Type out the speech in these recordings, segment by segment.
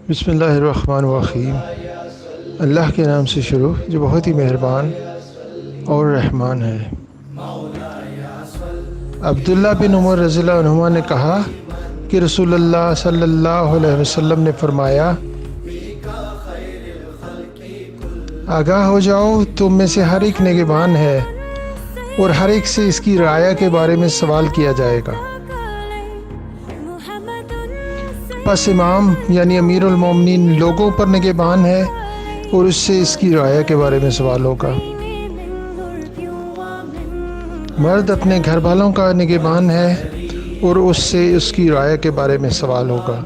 بسم اللہ الرحمن الرحیم۔ اللہ کے نام سے شروع جو بہت ہی مہربان اور رحمان ہے۔ عبداللہ بن عمر رضی اللہ عنہما نے کہا کہ رسول اللہ صلی اللہ علیہ وسلم نے فرمایا، آگاہ ہو جاؤ، تم میں سے ہر ایک نگہبان ہے اور ہر ایک سے اس کی رعایا کے بارے میں سوال کیا جائے گا۔ پس امام یعنی امیر المومنین لوگوں پر نگہبان ہے اور اس سے اس کی رعایا کے بارے میں سوال ہوگا۔ مرد اپنے گھر والوں کا نگہبان ہے اور اس سے اس کی رعایا کے بارے میں سوال ہوگا،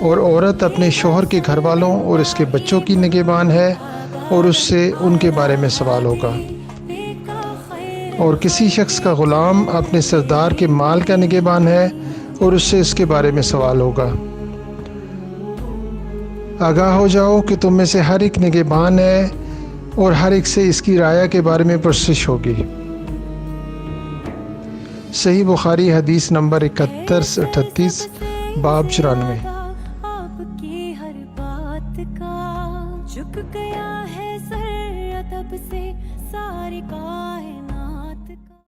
اور عورت اپنے شوہر کے گھر والوں اور اس کے بچوں کی نگہبان ہے اور اس سے ان کے بارے میں سوال ہوگا، اور کسی شخص کا غلام اپنے سردار کے مال کا نگہبان ہے اور اس سے اس کے بارے میں سوال ہوگا۔ آگاہ ہو جاؤ کہ تم میں سے ہر ایک نگہبان ہے اور ہر ایک سے اس کی رعایا کے بارے میں پرسش ہوگی۔ صحیح بخاری حدیث نمبر 7138 باب 94۔ آپ کی ہر بات کا جھک گیا ہے سر ادب سے ساری کائنات۔